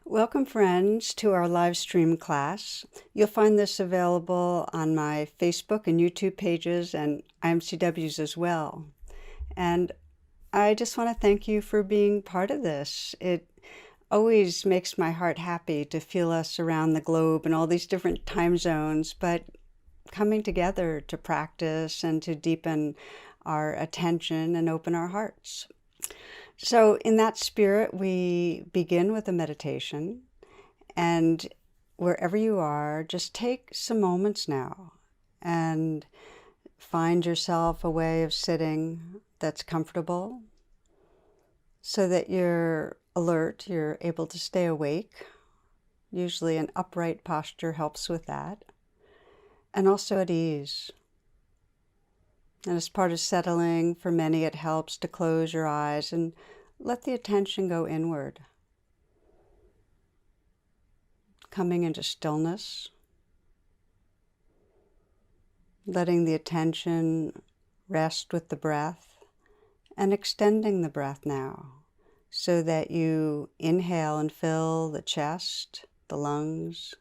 Welcome, friends, to our live stream class. You'll find this available on my Facebook and YouTube pages and IMCWs as well. And I just want to thank you for being part of this. It always makes my heart happy to feel us around the globe in all these different time zones, but coming together to practice and to deepen our attention and open our hearts. So in that spirit, we begin with a meditation, and wherever you are, just take some moments now and find yourself a way of sitting that's comfortable so that you're alert, you're able to stay awake. Usually an upright posture helps with that, and also at ease. And as part of settling, for many it helps to close your eyes and let the attention go inward, coming into stillness, letting the attention rest with the breath and extending the breath now so that you inhale and fill the chest, the lungs,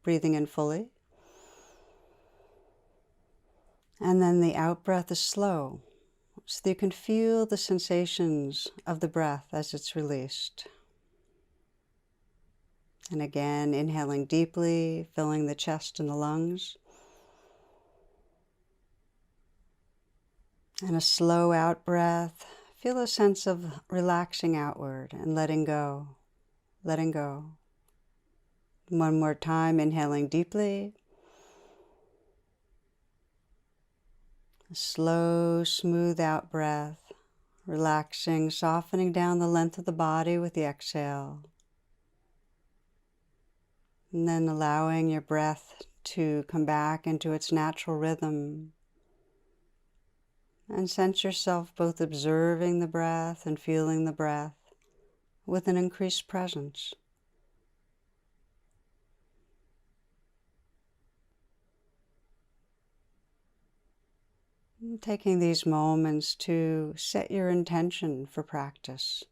breathing in fully. And then the out breath is slow, so that you can feel the sensations of the breath as it's released. And again, inhaling deeply, filling the chest and the lungs. And a slow out breath. Feel a sense of relaxing outward and letting go, letting go. One more time, inhaling deeply. A slow, smooth out breath, relaxing, softening down the length of the body with the exhale. And then allowing your breath to come back into its natural rhythm. And sense yourself both observing the breath and feeling the breath with an increased presence. And taking these moments to set your intention for practice.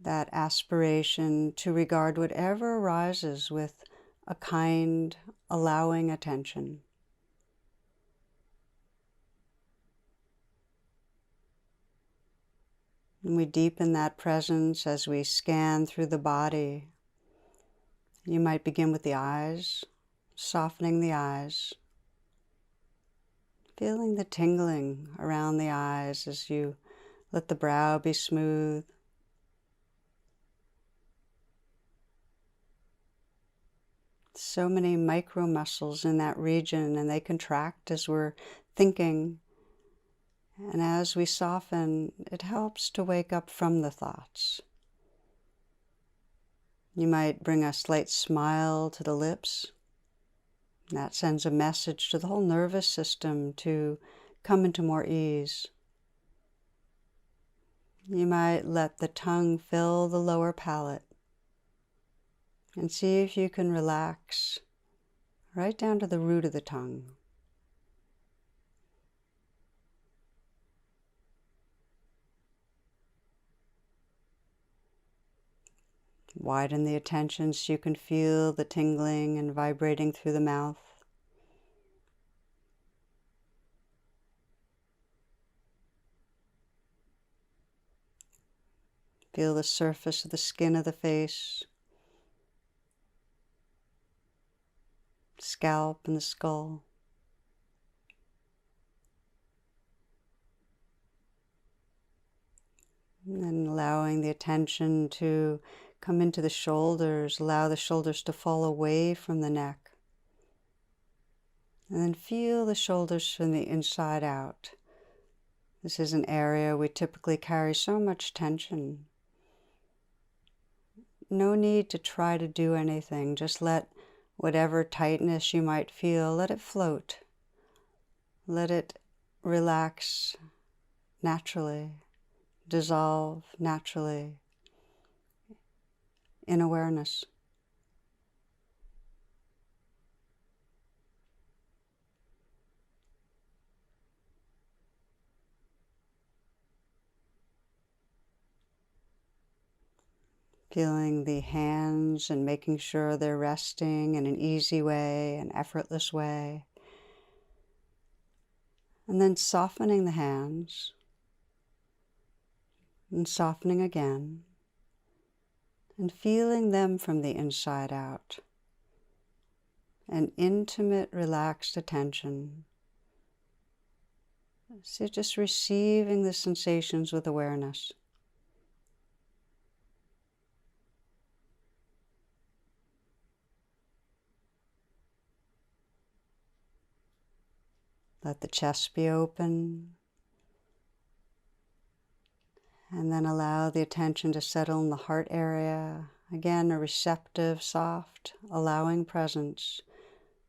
That aspiration to regard whatever arises with a kind, allowing attention. And we deepen that presence as we scan through the body. You might begin with the eyes, softening the eyes, feeling the tingling around the eyes as you let the brow be smooth. So many micro muscles in that region, and they contract as we're thinking. And as we soften, it helps to wake up from the thoughts. You might bring a slight smile to the lips. That sends a message to the whole nervous system to come into more ease. You might let the tongue fill the lower palate and see if you can relax right down to the root of the tongue. Widen the attention so you can feel the tingling and vibrating through the mouth. Feel the surface of the skin of the face, scalp and the skull. And then allowing the attention to come into the shoulders, allow the shoulders to fall away from the neck. And then feel the shoulders from the inside out. This is an area we typically carry so much tension. No need to try to do anything. Just let whatever tightness you might feel, let it float. Let it relax naturally, dissolve naturally in awareness. Feeling the hands and making sure they're resting in an easy way, an effortless way. And then softening the hands and softening again and feeling them from the inside out. An intimate, relaxed attention. So just receiving the sensations with awareness. Let the chest be open, and then allow the attention to settle in the heart area. Again, a receptive, soft, allowing presence,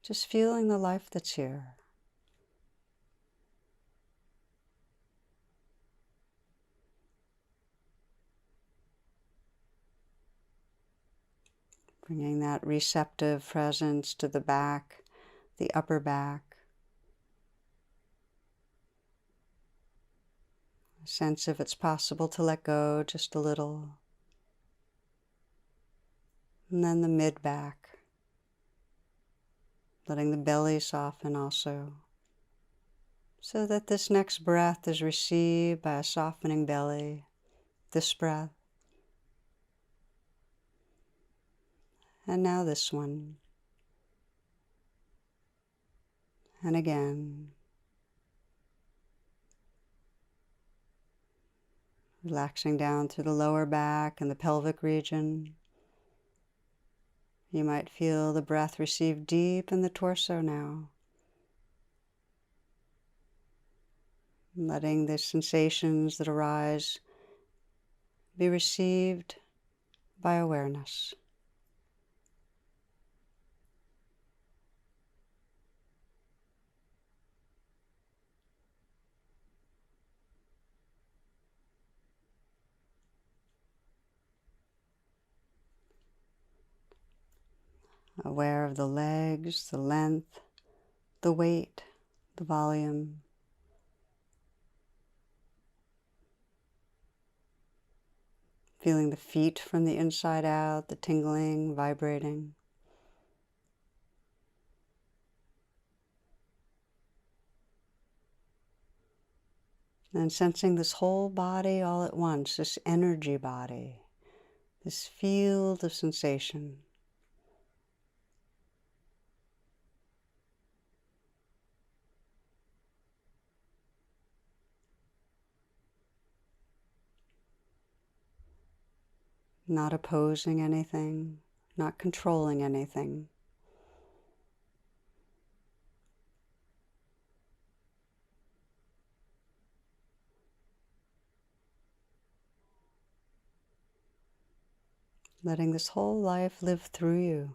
just feeling the life that's here. Bringing that receptive presence to the back, the upper back. Sense if it's possible to let go just a little. And then the mid-back. Letting the belly soften also. So that this next breath is received by a softening belly. This breath. And now this one. And again. Relaxing down through the lower back and the pelvic region. You might feel the breath receive deep in the torso now. Letting the sensations that arise be received by awareness. Aware of the legs, the length, the weight, the volume. Feeling the feet from the inside out, the tingling, vibrating. And sensing this whole body all at once, this energy body, this field of sensation. Not opposing anything, not controlling anything. Letting this whole life live through you.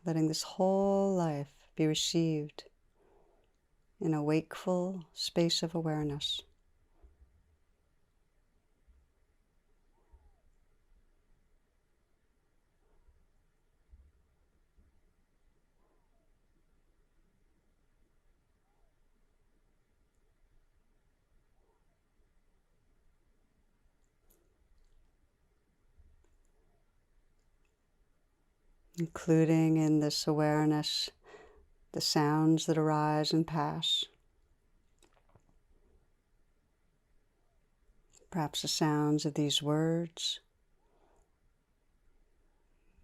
Letting this whole life be received in a wakeful space of awareness. Including in this awareness the sounds that arise and pass. Perhaps the sounds of these words,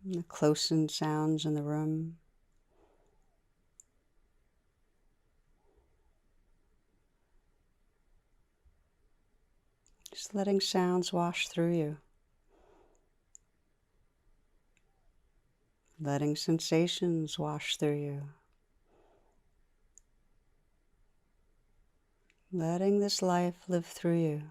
the close-in sounds in the room. Just letting sounds wash through you. Letting sensations wash through you. Letting this life live through you.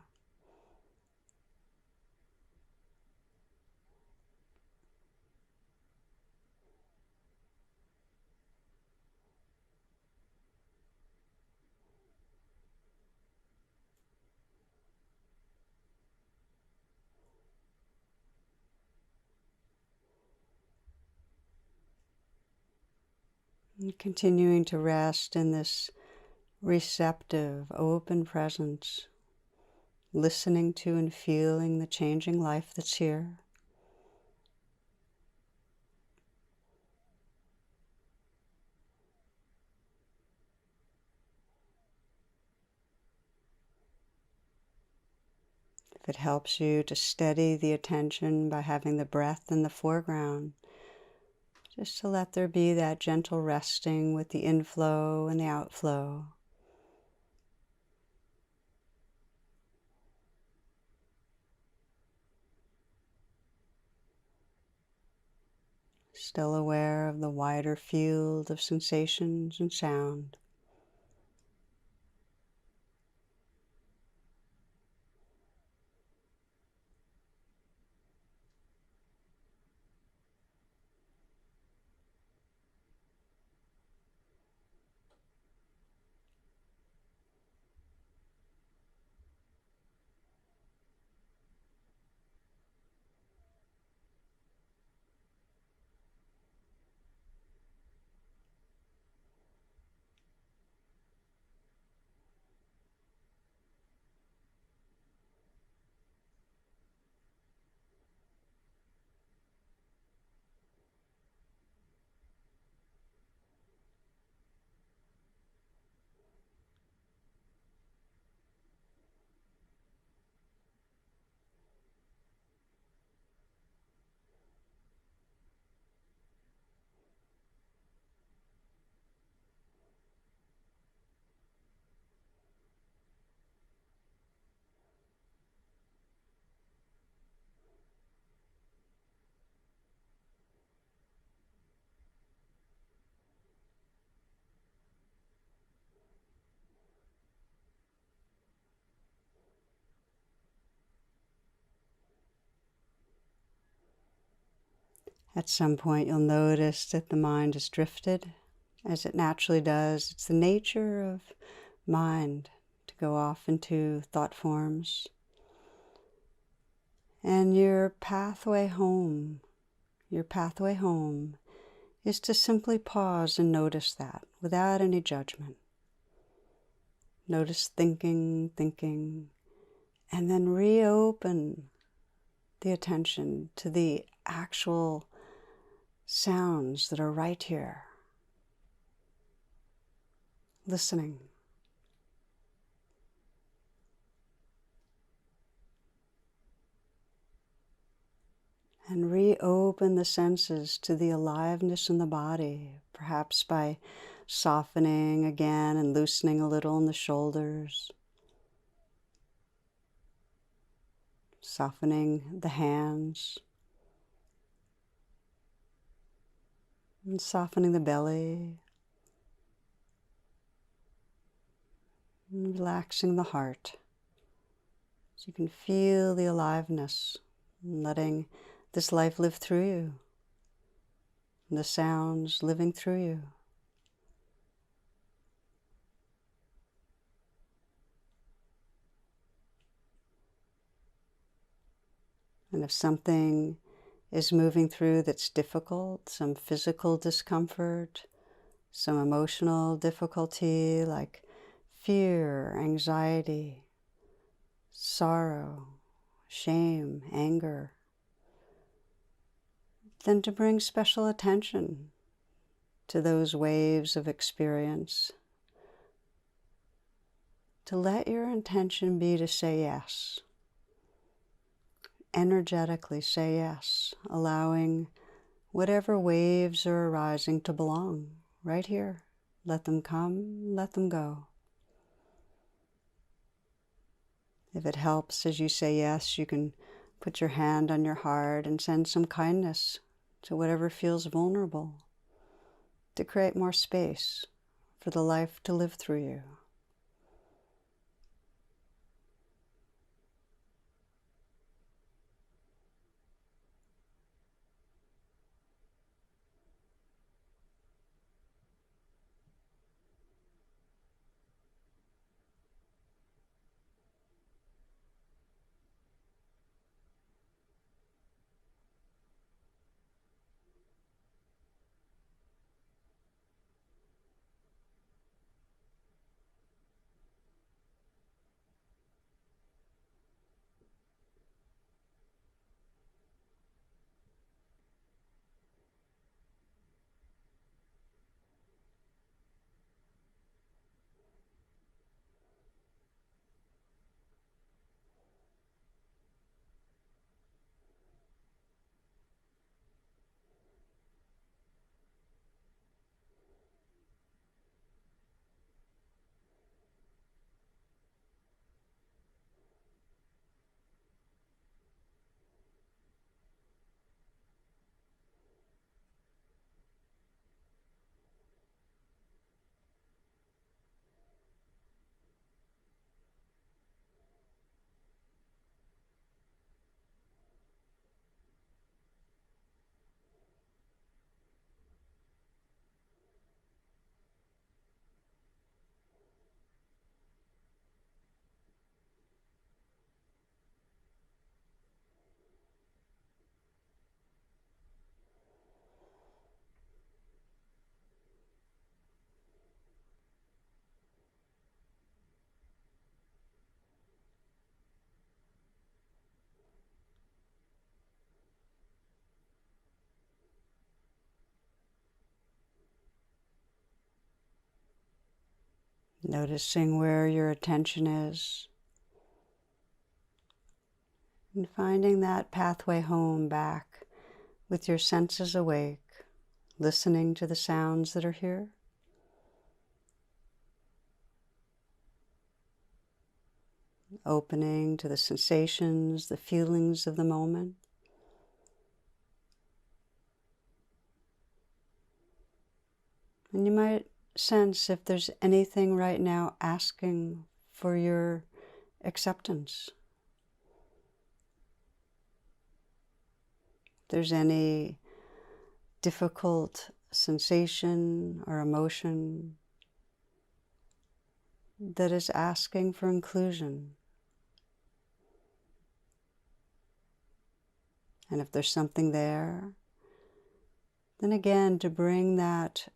And continuing to rest in this receptive, open presence, listening to and feeling the changing life that's here. If it helps you to steady the attention by having the breath in the foreground, just to let there be that gentle resting with the inflow and the outflow. Still aware of the wider field of sensations and sound. At some point you'll notice that the mind has drifted, as it naturally does. It's the nature of mind to go off into thought forms. And your pathway home is to simply pause and notice that without any judgment. Notice thinking, and then reopen the attention to the actual sounds that are right here. Listening. And reopen the senses to the aliveness in the body, perhaps by softening again and loosening a little in the shoulders, softening the hands, and softening the belly, and relaxing the heart. So you can feel the aliveness, and letting this life live through you, and the sounds living through you. And if something is moving through that's difficult, some physical discomfort, some emotional difficulty like fear, anxiety, sorrow, shame, anger, then to bring special attention to those waves of experience, to let your intention be to say yes. Energetically say yes, allowing whatever waves are arising to belong right here. Let them come, let them go. If it helps as you say yes, you can put your hand on your heart and send some kindness to whatever feels vulnerable, to create more space for the life to live through you. Noticing where your attention is and finding that pathway home back with your senses awake, listening to the sounds that are here. Opening to the sensations, the feelings of the moment. And you might sense if there's anything right now asking for your acceptance. If there's any difficult sensation or emotion that is asking for inclusion. And if there's something there, then again to bring that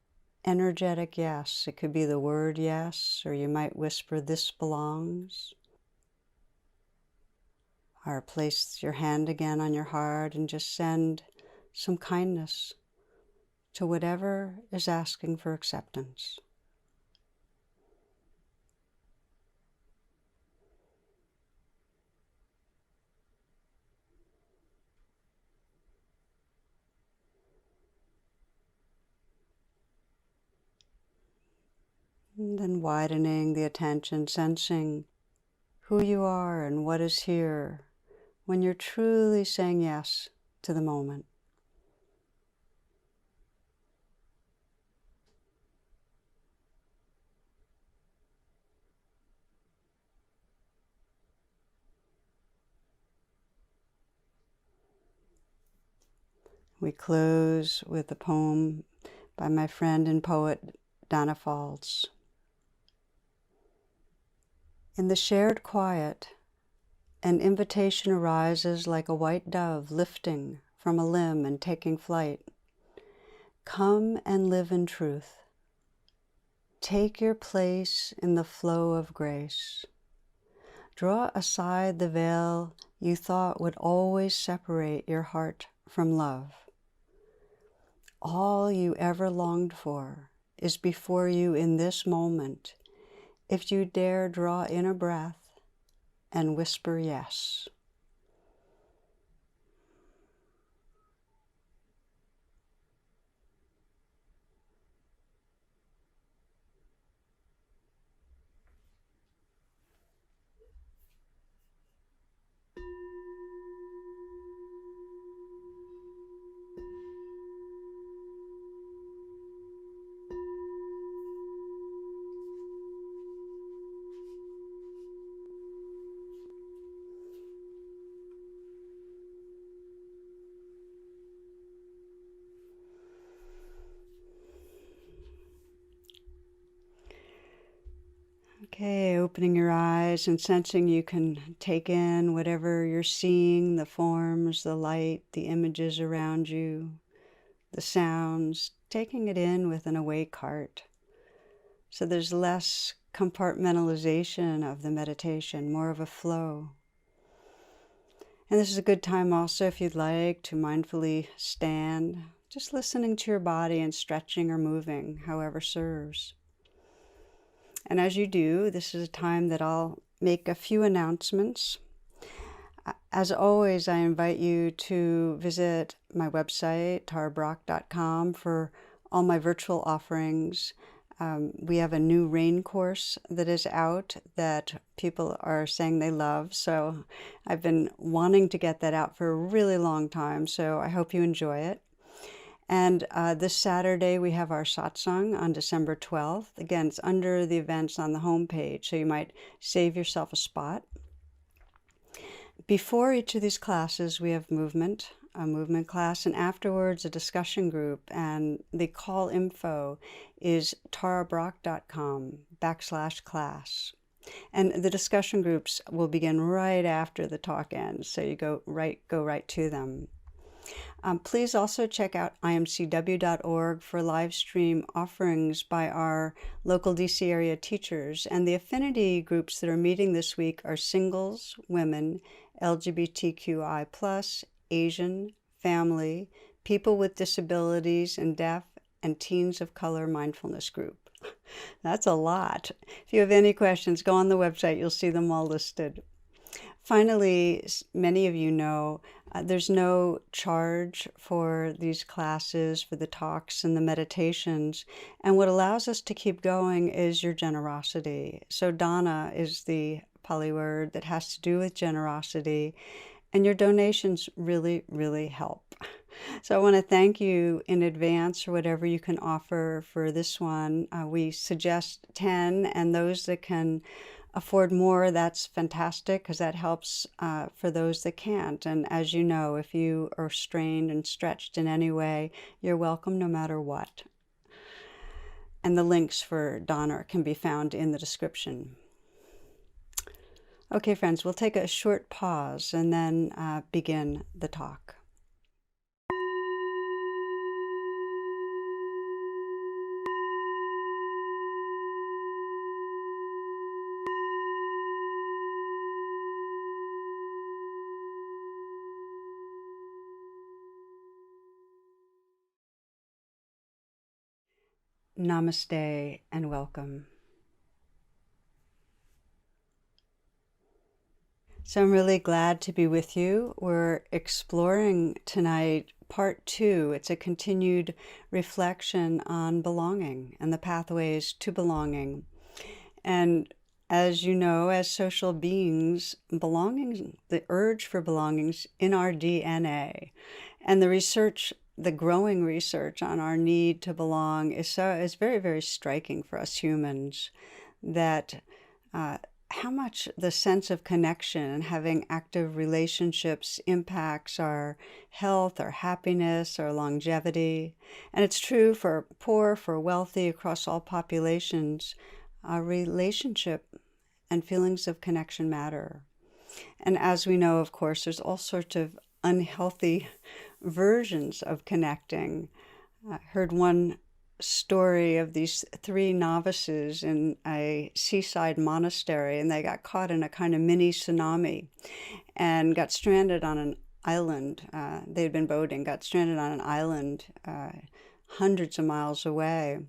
energetic yes. It could be the word yes, or you might whisper, "This belongs." Or place your hand again on your heart and just send some kindness to whatever is asking for acceptance. And then widening the attention, sensing who you are and what is here when you're truly saying yes to the moment. We close with a poem by my friend and poet Donna Falls. In the shared quiet, an invitation arises like a white dove lifting from a limb and taking flight. Come and live in truth. Take your place in the flow of grace. Draw aside the veil you thought would always separate your heart from love. All you ever longed for is before you in this moment, if you dare draw in a breath and whisper yes. Okay, opening your eyes and sensing you can take in whatever you're seeing, the forms, the light, the images around you, the sounds, taking it in with an awake heart. So there's less compartmentalization of the meditation, more of a flow. And this is a good time also, if you'd like, to mindfully stand, just listening to your body and stretching or moving, however serves. And as you do, this is a time that I'll make a few announcements. As always, I invite you to visit my website, tarabrach.com, for all my virtual offerings. We have a new RAIN course that is out that people are saying they love. So I've been wanting to get that out for a really long time. So I hope you enjoy it. And this Saturday, we have our satsang on December 12th. Again, it's under the events on the homepage, so you might save yourself a spot. Before each of these classes, we have a movement class, and afterwards a discussion group. And the call info is tarabrach.com/class. And the discussion groups will begin right after the talk ends, so you go right to them. Please also check out IMCW.org for live stream offerings by our local DC area teachers. And the affinity groups that are meeting this week are singles, women, LGBTQI+, Asian, family, people with disabilities and deaf, and teens of color mindfulness group. That's a lot. If you have any questions, go on the website. You'll see them all listed. Finally, many of you know there's no charge for these classes, for the talks and the meditations. And what allows us to keep going is your generosity. So dana is the Pali word that has to do with generosity. And your donations really, really help. So I want to thank you in advance for whatever you can offer for this one. We suggest 10, and those that can afford more, that's fantastic, because that helps for those that can't. And as you know, if you are strained and stretched in any way, you're welcome no matter what. And the links for Dana can be found in the description. Okay, friends, we'll take a short pause and then begin the talk. Namaste and welcome. So I'm really glad to be with you. We're exploring tonight part 2. It's a continued reflection on belonging and the pathways to belonging. And as you know, as social beings, belonging, the urge for belonging's in our DNA. And the research, the growing research on our need to belong is very, very striking for us humans, that how much the sense of connection and having active relationships impacts our health, our happiness, our longevity. And it's true for poor, for wealthy, across all populations. Our relationship and feelings of connection matter. And as we know, of course, there's all sorts of unhealthy versions of connecting. I heard one story of these 3 novices in a seaside monastery, and they got caught in a kind of mini tsunami and got stranded on an island. They'd been boating, got stranded on an island hundreds of miles away.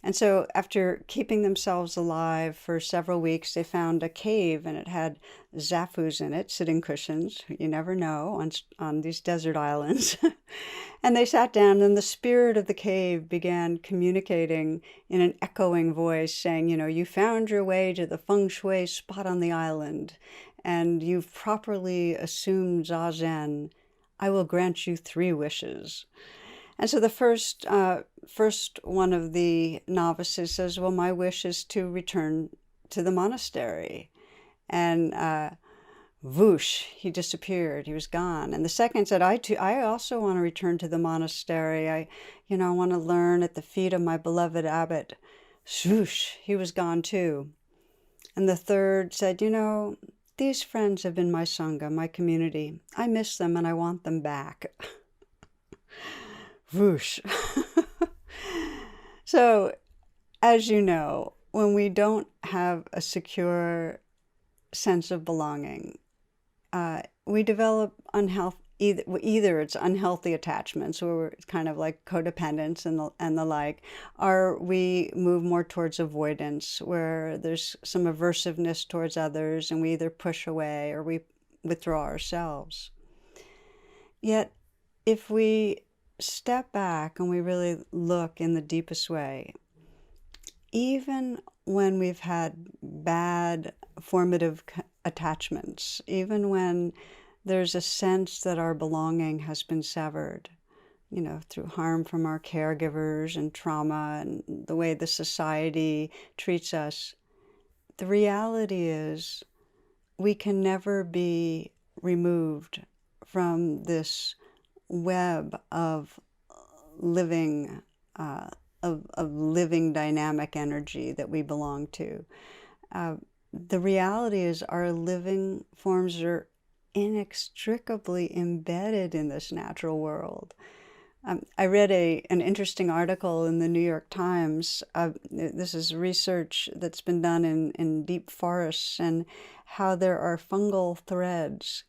And so after keeping themselves alive for several weeks, they found a cave, and it had zafus in it, sitting cushions. You never know on these desert islands. And they sat down, and the spirit of the cave began communicating in an echoing voice, saying, you found your way to the feng shui spot on the island, and you've properly assumed zazen. I will grant you 3 wishes. And so the first one of the novices says, well, my wish is to return to the monastery. And whoosh, he disappeared. He was gone. And the second said, I also want to return to the monastery. I want to learn at the feet of my beloved abbot. Swoosh, he was gone too. And the third said, these friends have been my sangha, my community. I miss them and I want them back. Whoosh. So, as you know, when we don't have a secure sense of belonging, we develop either it's unhealthy attachments, or it's kind of like codependence and the like, or we move more towards avoidance, where there's some aversiveness towards others, and we either push away or we withdraw ourselves. Yet, if we step back and we really look in the deepest way, even when we've had bad formative attachments, even when there's a sense that our belonging has been severed, through harm from our caregivers and trauma and the way the society treats us, the reality is we can never be removed from this web of living living dynamic energy that we belong to. The reality is our living forms are inextricably embedded in this natural world. I read an interesting article in the New York Times. This is research that's been done in deep forests, and how there are fungal threads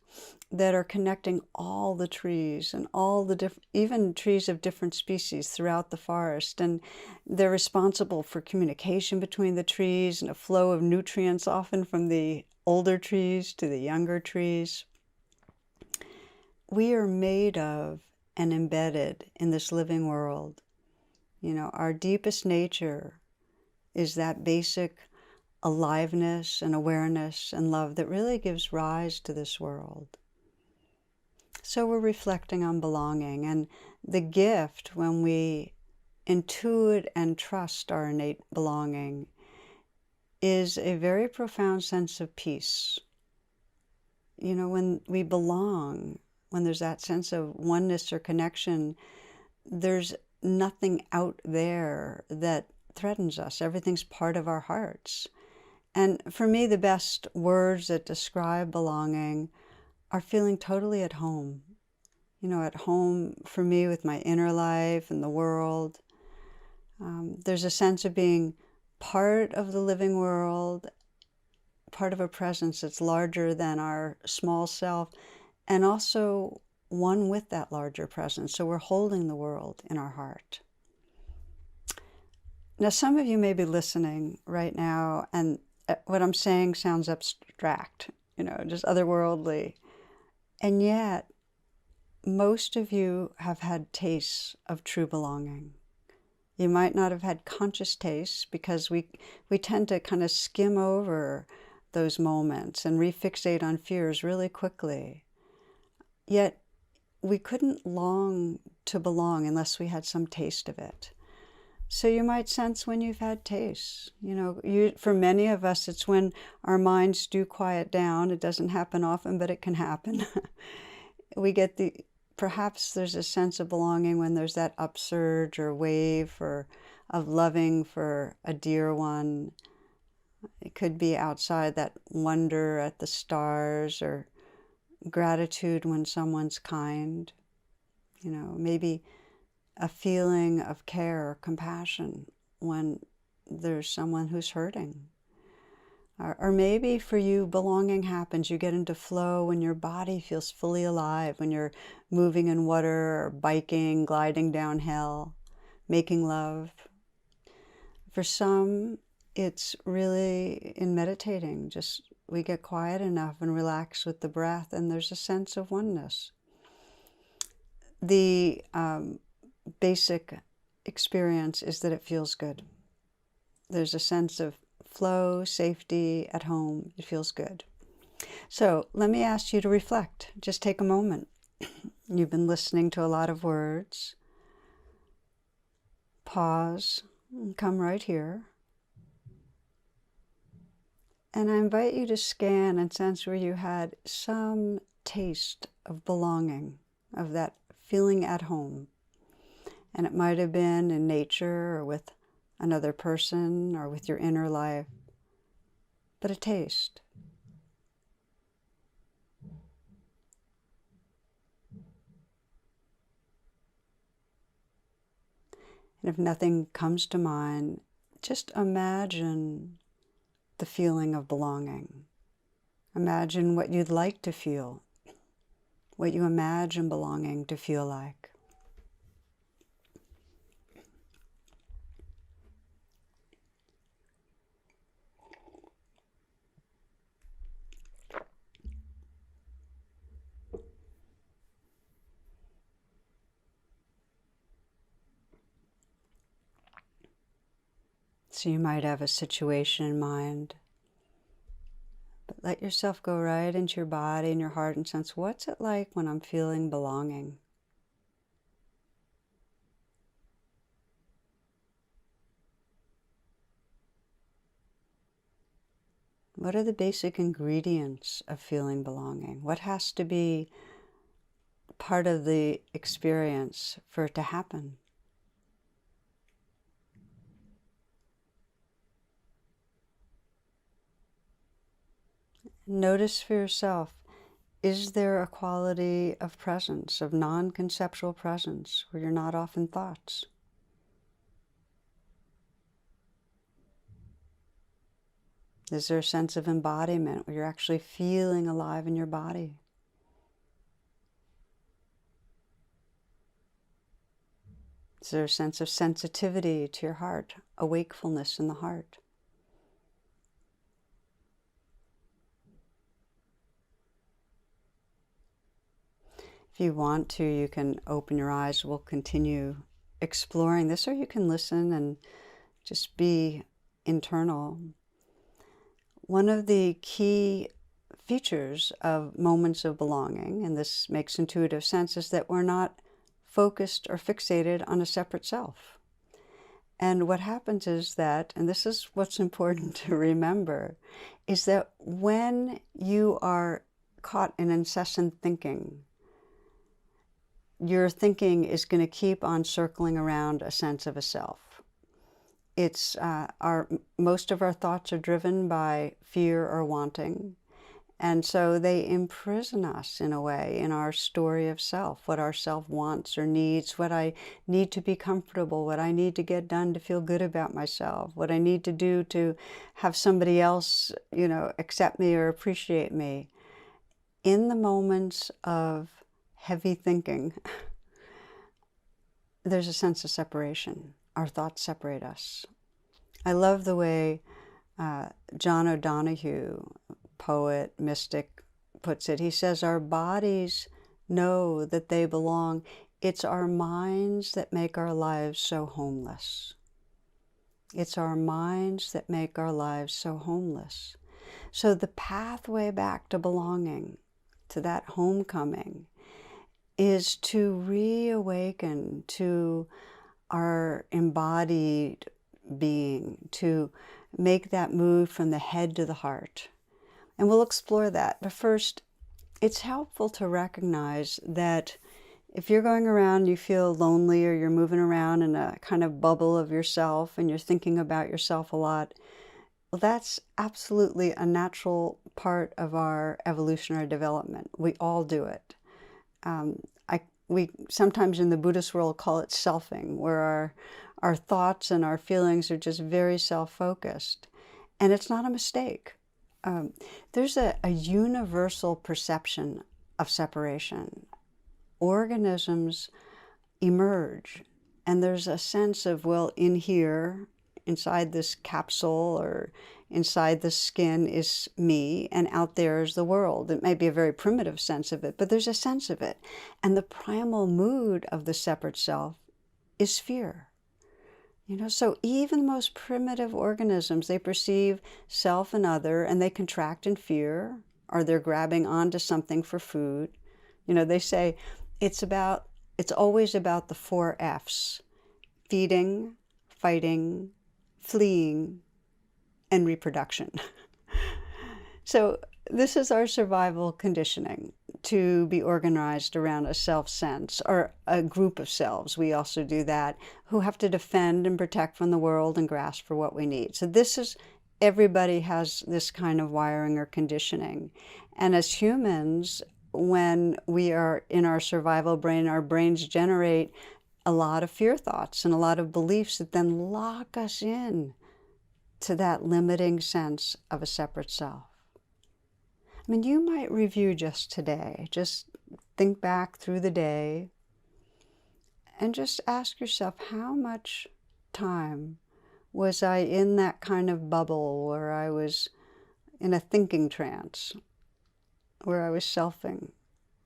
that are connecting all the trees and all the different, even trees of different species throughout the forest. And they're responsible for communication between the trees and a flow of nutrients, often from the older trees to the younger trees. We are made of and embedded in this living world. You know, our deepest nature is that basic aliveness and awareness and love that really gives rise to this world. So we're reflecting on belonging, and the gift when we intuit and trust our innate belonging is a very profound sense of peace. You know, when we belong, when there's that sense of oneness or connection, there's nothing out there that threatens us. Everything's part of our hearts. And for me, the best words that describe belonging are feeling totally at home. You know, at home for me with my inner life and the world. There's a sense of being part of the living world, part of a presence that's larger than our small self, and also one with that larger presence. So we're holding the world in our heart. Now, some of you may be listening right now, and what I'm saying sounds abstract, you know, just otherworldly. And yet, most of you have had tastes of true belonging. You might not have had conscious tastes because we tend to kind of skim over those moments and refixate on fears really quickly. Yet, we couldn't long to belong unless we had some taste of it. So you might sense when you've had tastes. You know, for many of us, it's when our minds do quiet down. It doesn't happen often, but it can happen. We get perhaps there's a sense of belonging when there's that upsurge or wave of loving for a dear one. It could be outside, that wonder at the stars, or gratitude when someone's kind. You know, maybe a feeling of care or compassion when there's someone who's hurting. Or maybe for you, belonging happens. You get into flow when your body feels fully alive, when you're moving in water or biking, gliding downhill, making love. For some, it's really in meditating. Just we get quiet enough and relax with the breath, and there's a sense of oneness. The basic experience is that it feels good. There's a sense of flow, safety, at home. It feels good. So let me ask you to reflect. Just take a moment. You've been listening to a lot of words. Pause and come right here. And I invite you to scan and sense where you had some taste of belonging, of that feeling at home. And it might have been in nature or with another person or with your inner life, but a taste. And if nothing comes to mind, just imagine the feeling of belonging. Imagine what you'd like to feel, what you imagine belonging to feel like. So you might have a situation in mind, but let yourself go right into your body and your heart and sense, what's it like when I'm feeling belonging? What are the basic ingredients of feeling belonging? What has to be part of the experience for it to happen? Notice for yourself, is there a quality of presence, of non-conceptual presence, where you're not off in thoughts? Is there a sense of embodiment where you're actually feeling alive in your body? there a sense of sensitivity to your heart, a wakefulness in the heart? If you want to, you can open your eyes. We'll continue exploring this, or you can listen and just be internal. One of the key features of moments of belonging, and this makes intuitive sense, is that we're not focused or fixated on a separate self. And what happens is that, and this is what's important to remember, is that when you are caught in incessant thinking, your thinking is going to keep on circling around a sense of a self. It's most of our thoughts are driven by fear or wanting. And so they imprison us in a way in our story of self, what our self wants or needs, what I need to be comfortable, what I need to get done to feel good about myself, what I need to do to have somebody else, accept me or appreciate me. In the moments of heavy thinking, there's a sense of separation. Our thoughts separate us. I love the way John O'Donohue, poet, mystic, puts it. He says, our bodies know that they belong. It's our minds that make our lives so homeless. It's our minds that make our lives so homeless. So the pathway back to belonging, to that homecoming, is to reawaken to our embodied being, to make that move from the head to the heart. And we'll explore that. But first, it's helpful to recognize that if you're going around, you feel lonely, or you're moving around in a kind of bubble of yourself and you're thinking about yourself a lot, well, that's absolutely a natural part of our evolutionary development. We all do it. We sometimes in the Buddhist world call it selfing, where our thoughts and our feelings are just very self-focused. And it's not a mistake. There's a universal perception of separation. Organisms emerge, and there's a sense of, well, in here, inside this capsule or inside the skin is me, and out there is the world. It may be a very primitive sense of it, but there's a sense of it. And the primal mood of the separate self is fear. So even the most primitive organisms, they perceive self and other, and they contract in fear, or they're grabbing onto something for food. They say it's always about the 4 F's: feeding, fighting, fleeing, and reproduction. So this is our survival conditioning, to be organized around a self-sense or a group of selves. We also do that, who have to defend and protect from the world and grasp for what we need. So everybody has this kind of wiring or conditioning. And as humans, when we are in our survival brain, our brains generate a lot of fear thoughts and a lot of beliefs that then lock us in to that limiting sense of a separate self. You might review just today. Just think back through the day and just ask yourself, how much time was I in that kind of bubble where I was in a thinking trance, where I was selfing,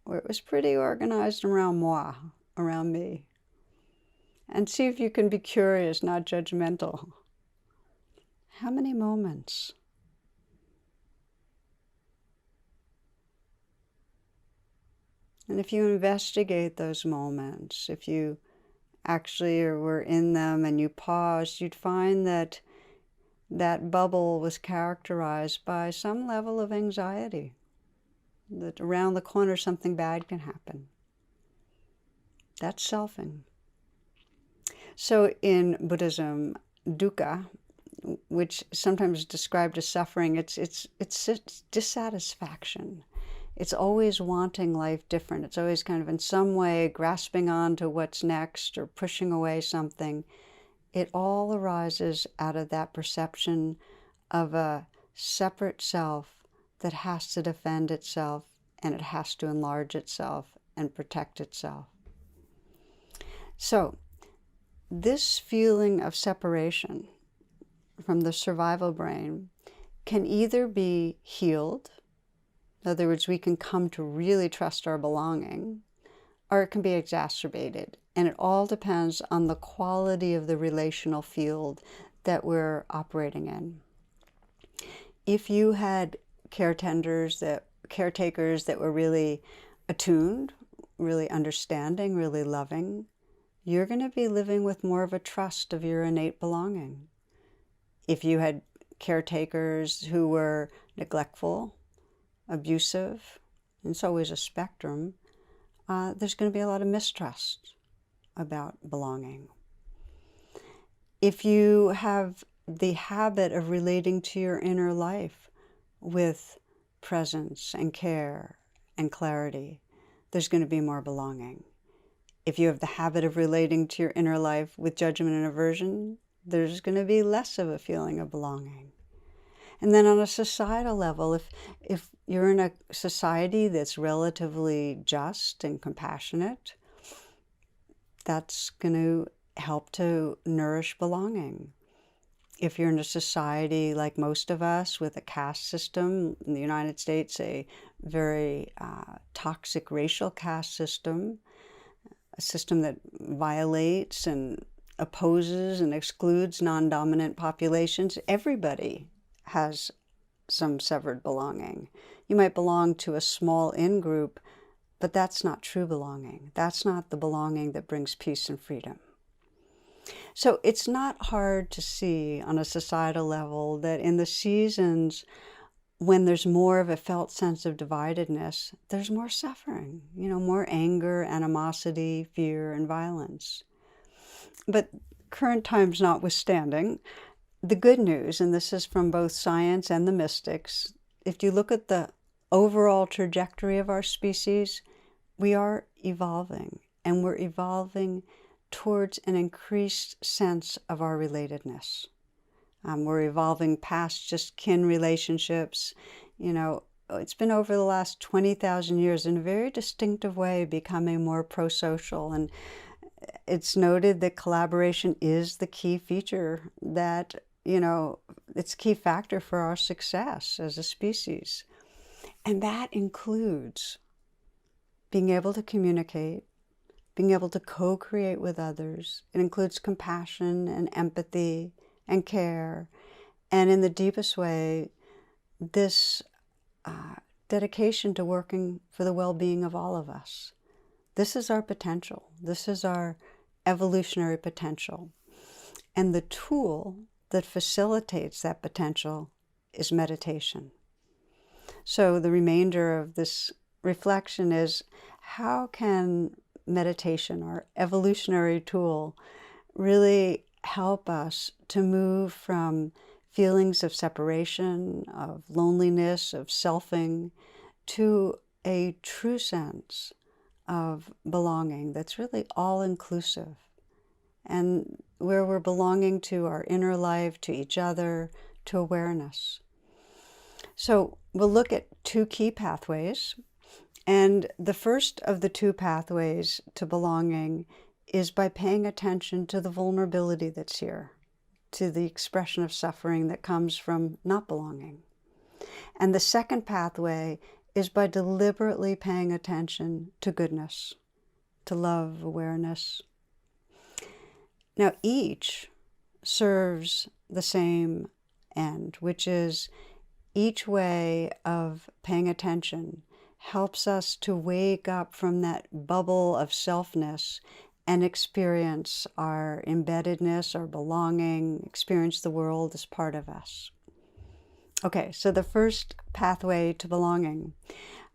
where it was pretty organized around moi, around me? And see if you can be curious, not judgmental. How many moments? And if you investigate those moments, if you actually were in them and you paused, you'd find that that bubble was characterized by some level of anxiety, that around the corner something bad can happen. That's selfing. So in Buddhism, dukkha, which sometimes is described as suffering, it's dissatisfaction. It's always wanting life different. It's always kind of in some way grasping on to what's next or pushing away something. It all arises out of that perception of a separate self that has to defend itself, and it has to enlarge itself and protect itself. So this feeling of separation from the survival brain can either be healed, in other words, we can come to really trust our belonging, or it can be exacerbated. And it all depends on the quality of the relational field that we're operating in. If you had caretakers that were really attuned, really understanding, really loving, you're going to be living with more of a trust of your innate belonging. If you had caretakers who were neglectful, abusive, and it's always a spectrum, there's going to be a lot of mistrust about belonging. If you have the habit of relating to your inner life with presence and care and clarity, there's going to be more belonging. If you have the habit of relating to your inner life with judgment and aversion, there's going to be less of a feeling of belonging. And then on a societal level, if you're in a society that's relatively just and compassionate, that's going to help to nourish belonging. If you're in a society like most of us with a caste system, in the United States, a very toxic racial caste system, a system that violates and opposes and excludes non-dominant populations, everybody has some severed belonging. You might belong to a small in-group, but that's not true belonging. That's not the belonging that brings peace and freedom. So it's not hard to see on a societal level that in the seasons when there's more of a felt sense of dividedness, there's more suffering, more anger, animosity, fear, and violence. But current times notwithstanding, the good news, and this is from both science and the mystics, if you look at the overall trajectory of our species, we are evolving, and we're evolving towards an increased sense of our relatedness. We're evolving past just kin relationships. It's been over the last 20,000 years in a very distinctive way becoming more pro-social. And it's noted that collaboration is the key feature that, it's a key factor for our success as a species. And that includes being able to communicate, being able to co-create with others. It includes compassion and empathy and care. And in the deepest way, this dedication to working for the well-being of all of us. This is our potential. This is our evolutionary potential. And the tool that facilitates that potential is meditation. So the remainder of this reflection is, how can meditation, our evolutionary tool, really help us to move from feelings of separation, of loneliness, of selfing, to a true sense of belonging that's really all-inclusive, and where we're belonging to our inner life, to each other, to awareness. So we'll look at two key pathways. And the first of the two pathways to belonging is by paying attention to the vulnerability that's here, to the expression of suffering that comes from not belonging. And the second pathway is by deliberately paying attention to goodness, to love, awareness. Now, each serves the same end, which is each way of paying attention helps us to wake up from that bubble of selfness and experience our embeddedness, our belonging, experience the world as part of us. Okay, so the first pathway to belonging.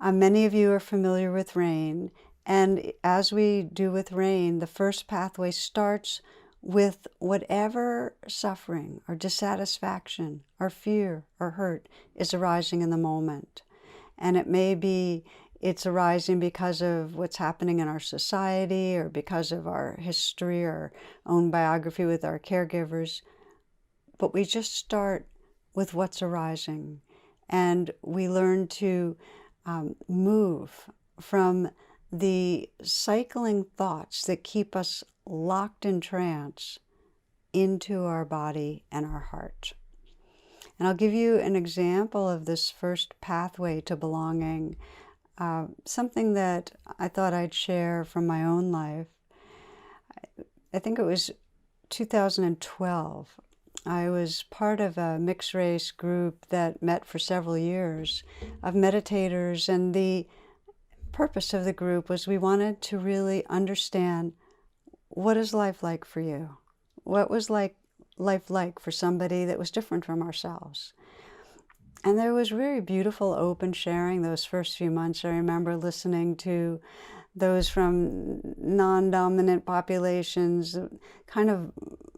Many of you are familiar with rain, and as we do with rain, the first pathway starts with whatever suffering or dissatisfaction or fear or hurt is arising in the moment. And it may be it's arising because of what's happening in our society or because of our history or own biography with our caregivers. But we just start with what's arising, and we learn to move from the cycling thoughts that keep us locked in trance into our body and our heart. And I'll give you an example of this first pathway to belonging, something that I thought I'd share from my own life. I think it was 2012. I was part of a mixed race group that met for several years of meditators, and the purpose of the group was we wanted to really understand, what is life like for you? What was life like for somebody that was different from ourselves? And there was very beautiful open sharing those first few months. I remember listening to those from non-dominant populations, kind of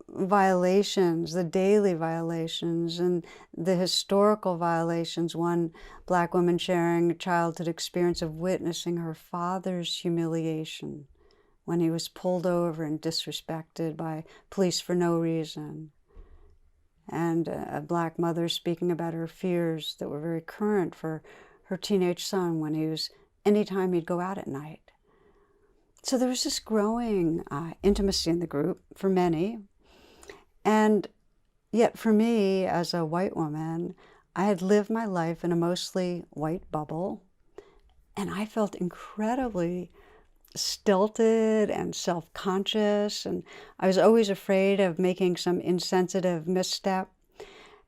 violations, the daily violations and the historical violations. One Black woman sharing a childhood experience of witnessing her father's humiliation when he was pulled over and disrespected by police for no reason. And a Black mother speaking about her fears that were very current for her teenage son when he was, anytime he'd go out at night. So there was this growing intimacy in the group for many. And yet for me, as a white woman, I had lived my life in a mostly white bubble, and I felt incredibly stilted and self-conscious, and I was always afraid of making some insensitive misstep.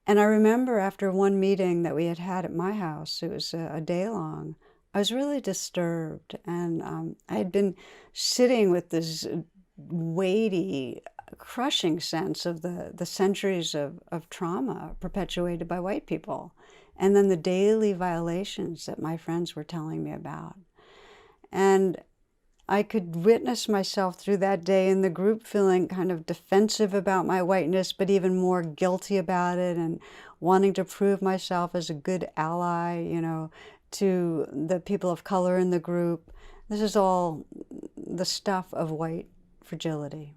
And I remember after one meeting that we had had at my house, it was a day long, I was really disturbed, and I had been sitting with this weighty, crushing sense of the centuries of trauma perpetuated by white people, and then the daily violations that my friends were telling me about. And I could witness myself through that day in the group feeling kind of defensive about my whiteness, but even more guilty about it, and wanting to prove myself as a good ally, to the people of color in the group. This is all the stuff of white fragility.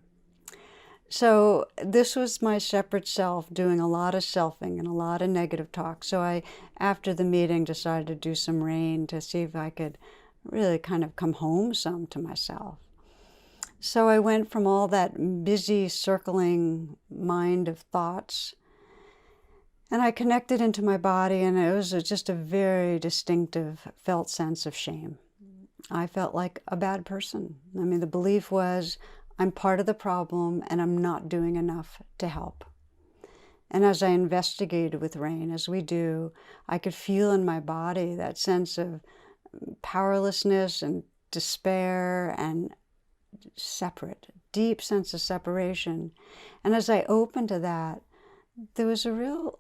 So this was my separate self doing a lot of selfing and a lot of negative talk. So I, after the meeting, decided to do some rain to see if I could really kind of come home some to myself. So I went from all that busy circling mind of thoughts, and I connected into my body, and it was just a very distinctive felt sense of shame. I felt like a bad person. I mean, the belief was I'm part of the problem and I'm not doing enough to help. And as I investigated with rain, as we do, I could feel in my body that sense of powerlessness and despair and deep sense of separation. And as I opened to that, there was a real,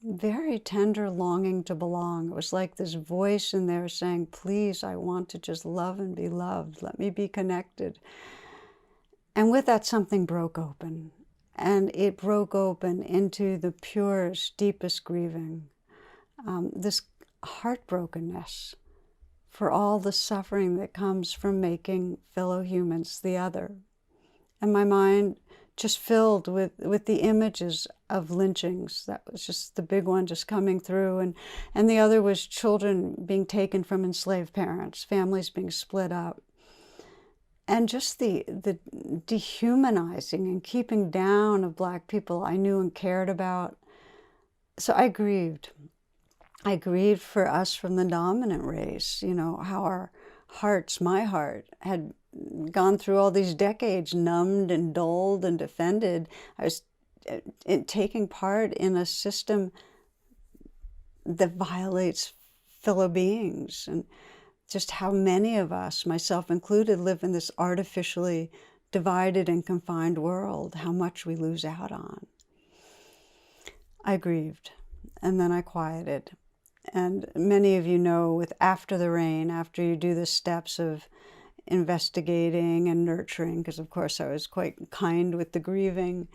very tender longing to belong. It was like this voice in there saying, please, I want to just love and be loved. Let me be connected. And with that, something broke open. And it broke open into the purest, deepest grieving. This heartbrokenness for all the suffering that comes from making fellow humans the other. And my mind just filled with the images of lynchings. That was just the big one just coming through. And the other was children being taken from enslaved parents, families being split up. And just the dehumanizing and keeping down of Black people I knew and cared about. So I grieved. I grieved for us from the dominant race, how our hearts, my heart, had gone through all these decades, numbed and dulled and defended. I was taking part in a system that violates fellow beings, and just how many of us, myself included, live in this artificially divided and confined world, how much we lose out on. I grieved, and then I quieted. And many of you know, with after the rain, after you do the steps of investigating and nurturing, because of course I was quite kind with the grieving,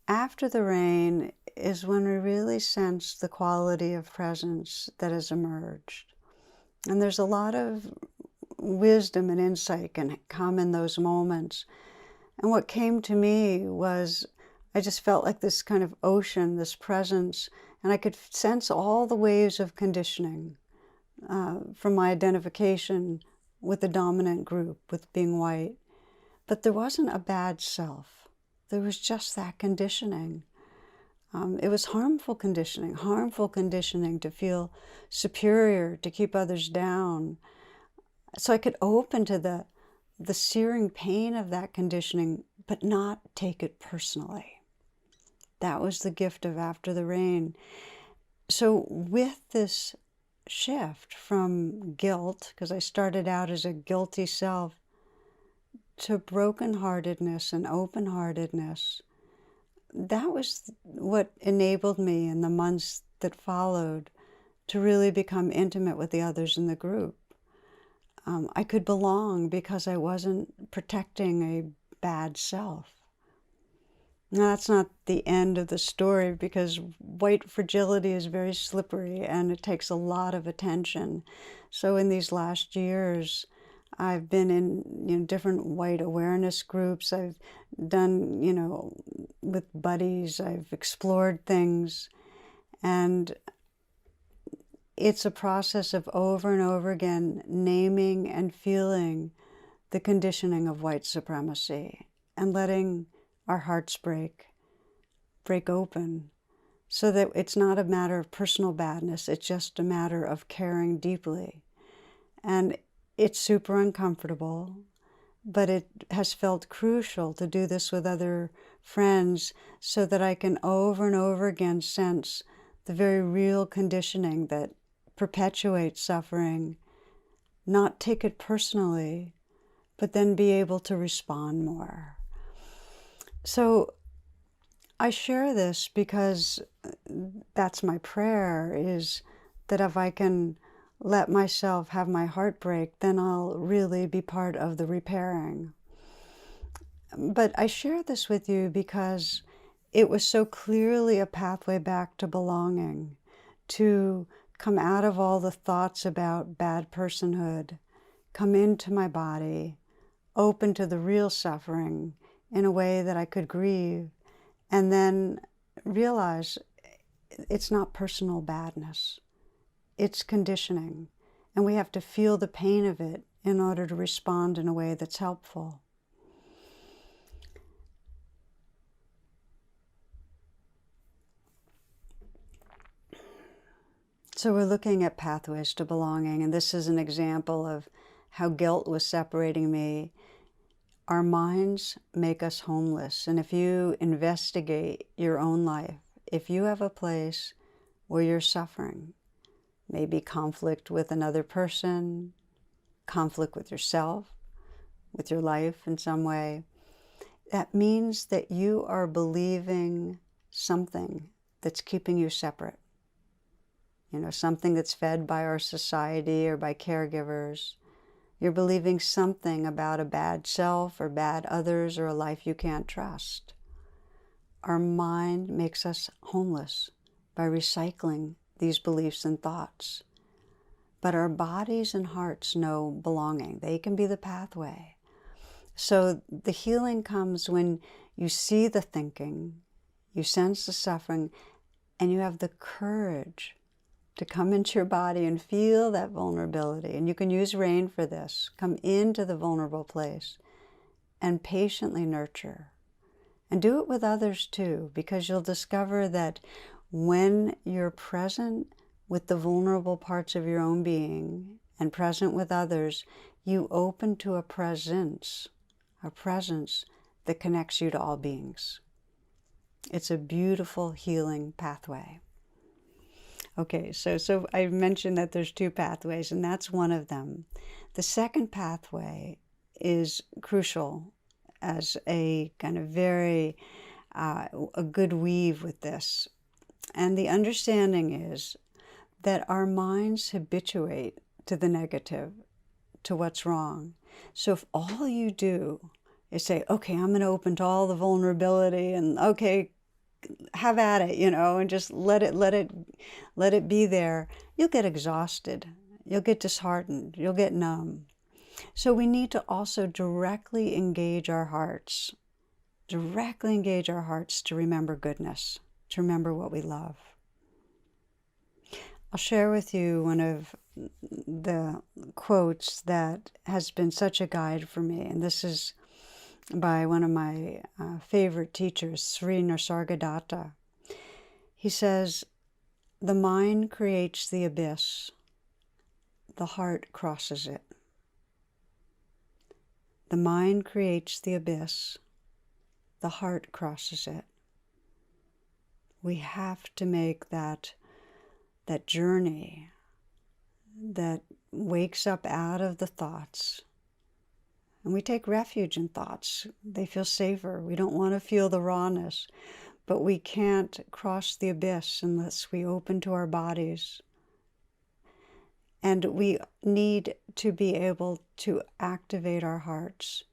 after the rain is when we really sense the quality of presence that has emerged. And there's a lot of wisdom and insight can come in those moments. And what came to me was, I just felt like this kind of ocean, this presence, and I could sense all the waves of conditioning from my identification with the dominant group, with being white. But there wasn't a bad self. There was just that conditioning. It was harmful conditioning to feel superior, to keep others down. So I could open to the searing pain of that conditioning, but not take it personally. That was the gift of After the Rain. So with this shift from guilt, because I started out as a guilty self, to brokenheartedness and open-heartedness, that was what enabled me in the months that followed to really become intimate with the others in the group. I could belong because I wasn't protecting a bad self. Now, that's not the end of the story, because white fragility is very slippery and it takes a lot of attention. So in these last years, I've been in different white awareness groups. I've done, with buddies, I've explored things. And it's a process of over and over again naming and feeling the conditioning of white supremacy and letting our hearts break open, so that it's not a matter of personal badness, it's just a matter of caring deeply. And it's super uncomfortable, but it has felt crucial to do this with other friends so that I can over and over again sense the very real conditioning that perpetuates suffering, not take it personally, but then be able to respond more. So I share this because that's my prayer, is that if I can let myself have my heart break, then I'll really be part of the repairing. But I share this with you because it was so clearly a pathway back to belonging, to come out of all the thoughts about bad personhood, come into my body, open to the real suffering in a way that I could grieve, and then realize it's not personal badness. It's conditioning, and we have to feel the pain of it in order to respond in a way that's helpful. So we're looking at pathways to belonging, and this is an example of how guilt was separating me. Our minds make us homeless, and if you investigate your own life, if you have a place where you're suffering, maybe conflict with another person, conflict with yourself, with your life in some way, that means that you are believing something that's keeping you separate. Something that's fed by our society or by caregivers. You're believing something about a bad self or bad others or a life you can't trust. Our mind makes us homeless by recycling these beliefs and thoughts. But our bodies and hearts know belonging. They can be the pathway. So the healing comes when you see the thinking, you sense the suffering, and you have the courage to come into your body and feel that vulnerability. And you can use rain for this. Come into the vulnerable place and patiently nurture. And do it with others too, because you'll discover that when you're present with the vulnerable parts of your own being and present with others, you open to a presence that connects you to all beings. It's a beautiful healing pathway. Okay, so I mentioned that there's two pathways, and that's one of them. The second pathway is crucial as a kind of very, a good weave with this. And the understanding is that our minds habituate to the negative, to what's wrong. So if all you do is say, okay, I'm going to open to all the vulnerability, and okay, have at it, and just let it be there, you'll get exhausted, you'll get disheartened, you'll get numb. So we need to also directly engage our hearts to remember goodness, to remember what we love. I'll share with you one of the quotes that has been such a guide for me, and this is by one of my favorite teachers, Sri Nisargadatta. He says, "The mind creates the abyss, the heart crosses it." The mind creates the abyss, the heart crosses it. We have to make that journey that wakes up out of the thoughts. And we take refuge in thoughts. They feel safer. We don't want to feel the rawness, but we can't cross the abyss unless we open to our bodies. And we need to be able to activate our hearts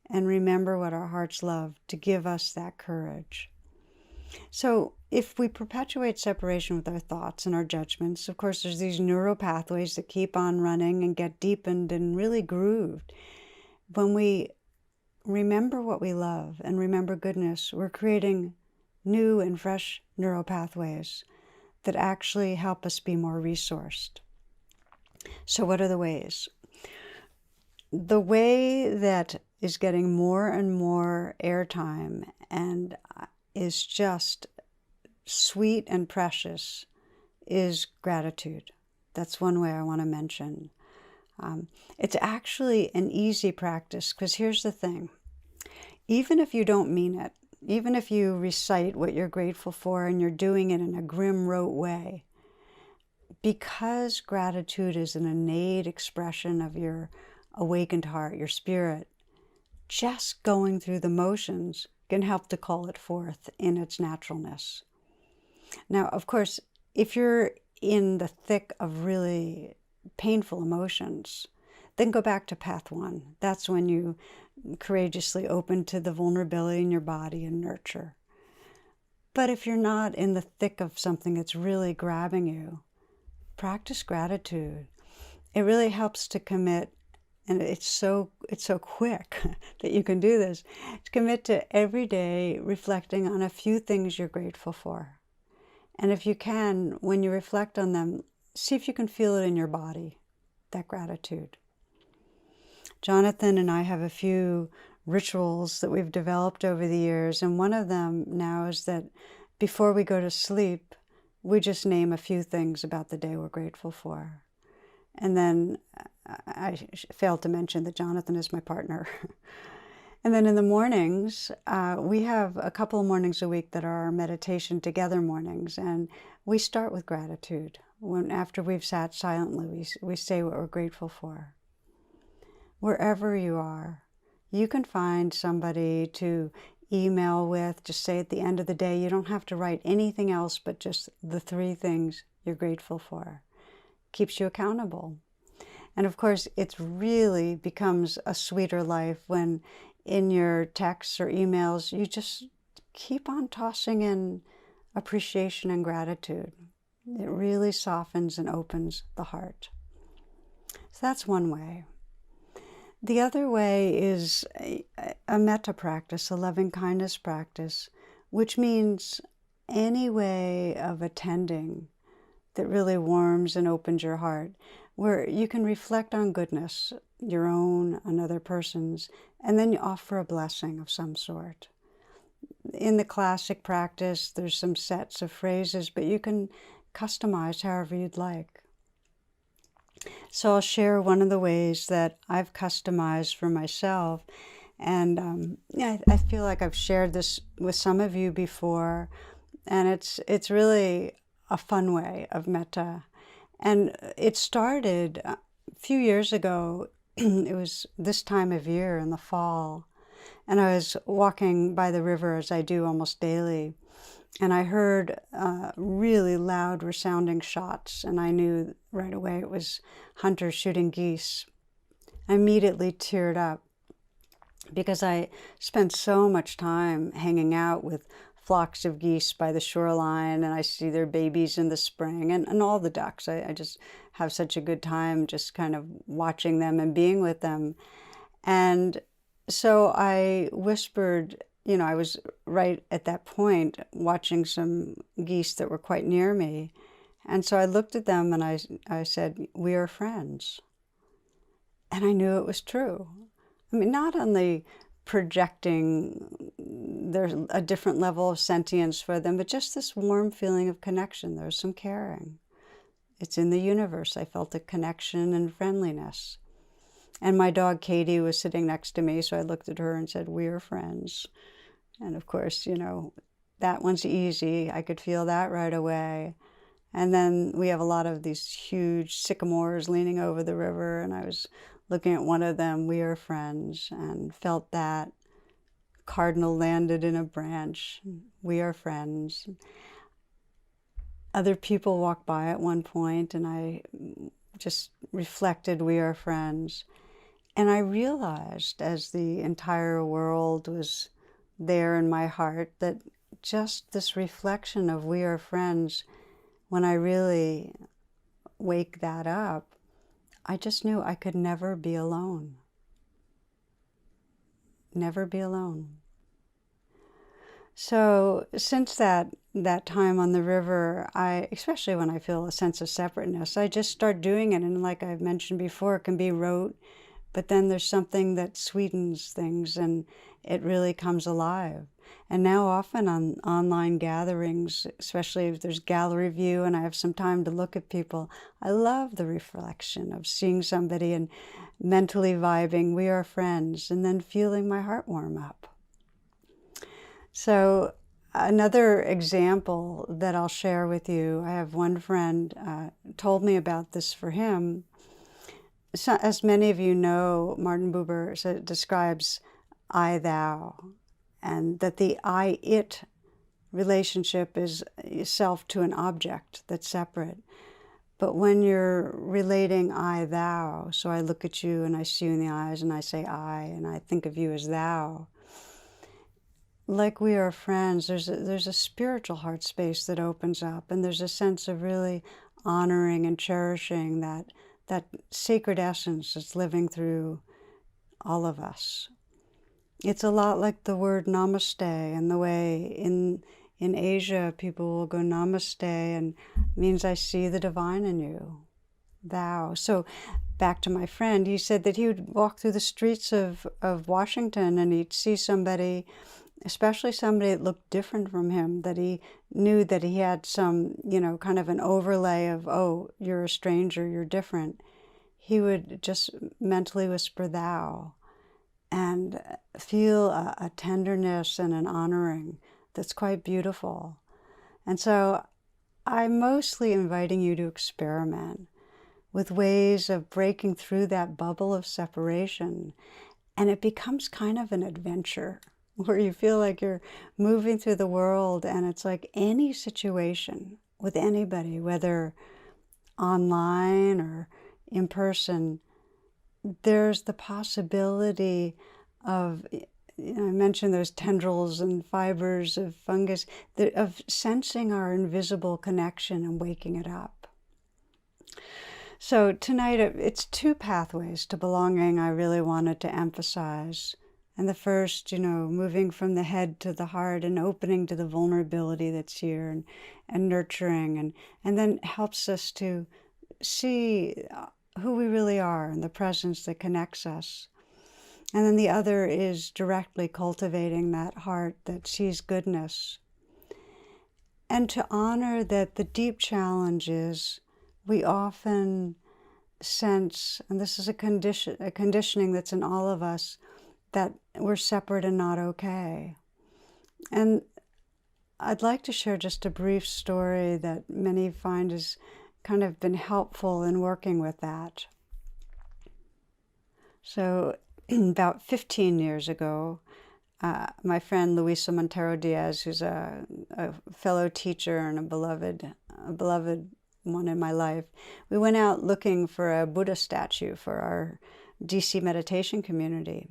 and remember what our hearts love to give us that courage. So if we perpetuate separation with our thoughts and our judgments, of course, there's these neural pathways that keep on running and get deepened and really grooved. When we remember what we love and remember goodness, we're creating new and fresh neural pathways that actually help us be more resourced. So what are the ways? The way that is getting more and more airtime and is just sweet and precious is gratitude. That's one way I want to mention. It's actually an easy practice, because here's the thing. Even if you don't mean it, even if you recite what you're grateful for and you're doing it in a grim, rote way, because gratitude is an innate expression of your awakened heart, your spirit, just going through the motions can help to call it forth in its naturalness. Now, of course, if you're in the thick of really painful emotions, then go back to path 1. That's when you courageously open to the vulnerability in your body and nurture. But if you're not in the thick of something that's really grabbing you, practice gratitude. It really helps to commit, and it's so quick that you can do this, to commit to every day reflecting on a few things you're grateful for. And if you can, when you reflect on them, see if you can feel it in your body, that gratitude. Jonathan and I have a few rituals that we've developed over the years, and one of them now is that before we go to sleep, we just name a few things about the day we're grateful for. And then I failed to mention that Jonathan is my partner. And then in the mornings, we have a couple of mornings a week that are our meditation together mornings. And we start with gratitude. After we've sat silently, we say what we're grateful for. Wherever you are, you can find somebody to email with. Just say at the end of the day, you don't have to write anything else but just the 3 things you're grateful for. Keeps you accountable. And of course, it really becomes a sweeter life when in your texts or emails, you just keep on tossing in appreciation and gratitude. It really softens and opens the heart. So that's one way. The other way is a metta practice, a loving kindness practice, which means any way of attending that really warms and opens your heart, where you can reflect on goodness, your own, another person's, and then you offer a blessing of some sort. In the classic practice, there's some sets of phrases, but you can customize however you'd like. So I'll share one of the ways that I've customized for myself. And I feel like I've shared this with some of you before. And it's really a fun way of metta. And it started a few years ago. It was this time of year in the fall. And I was walking by the river, as I do almost daily. And I heard really loud resounding shots, and I knew right away it was hunters shooting geese. I immediately teared up because I spent so much time hanging out with flocks of geese by the shoreline, and I see their babies in the spring, and all the ducks. I just have such a good time just kind of watching them and being with them. And so I whispered, I was right at that point watching some geese that were quite near me. And so I looked at them and I said, we are friends. And I knew it was true. I mean, not on the projecting, there's a different level of sentience for them, but just this warm feeling of connection. There's some caring. It's in the universe. I felt a connection and friendliness. And my dog Katie was sitting next to me, so I looked at her and said, we are friends. And of course, that one's easy. I could feel that right away. And then we have a lot of these huge sycamores leaning over the river, and I was looking at one of them, we are friends, and felt that. Cardinal landed in a branch, we are friends. Other people walked by at one point, and I just reflected, we are friends. And I realized as the entire world was there in my heart that just this reflection of we are friends, when I really wake that up, I just knew I could never be alone. Never be alone. So since that time on the river, especially when I feel a sense of separateness, I just start doing it. And like I've mentioned before, it can be rote, but then there's something that sweetens things and it really comes alive. And now often on online gatherings, especially if there's gallery view and I have some time to look at people, I love the reflection of seeing somebody and mentally vibing, we are friends, and then feeling my heart warm up. So another example that I'll share with you, I have one friend told me about this for him. So, as many of you know, Martin Buber describes I, thou, and that the I-it relationship is self to an object that's separate. But when you're relating I, thou, so I look at you and I see you in the eyes and I say I, and I think of you as thou, like we are friends, there's a spiritual heart space that opens up, and there's a sense of really honoring and cherishing that sacred essence that's living through all of us. It's a lot like the word namaste, and the way in Asia people will go namaste, and it means I see the divine in you, thou. So back to my friend, he said that he would walk through the streets of Washington and he'd see somebody, especially somebody that looked different from him, that he knew that he had some, kind of an overlay of, oh, you're a stranger, you're different. He would just mentally whisper thou and feel a tenderness and an honoring that's quite beautiful. And so I'm mostly inviting you to experiment with ways of breaking through that bubble of separation, and it becomes kind of an adventure where you feel like you're moving through the world, and it's like any situation with anybody, whether online or in person, there's the possibility of, I mentioned those tendrils and fibers of fungus, of sensing our invisible connection and waking it up. So tonight, it's two pathways to belonging I really wanted to emphasize. And the first, moving from the head to the heart and opening to the vulnerability that's here, and nurturing, and then helps us to see who we really are and the presence that connects us. And then the other is directly cultivating that heart that sees goodness. And to honor that the deep challenge is we often sense, and this is a conditioning that's in all of us, that we're separate and not okay. And I'd like to share just a brief story that many find has kind of been helpful in working with that. So about 15 years ago, my friend Luisa Montero Diaz, who's a fellow teacher and a beloved one in my life, we went out looking for a Buddha statue for our DC meditation community.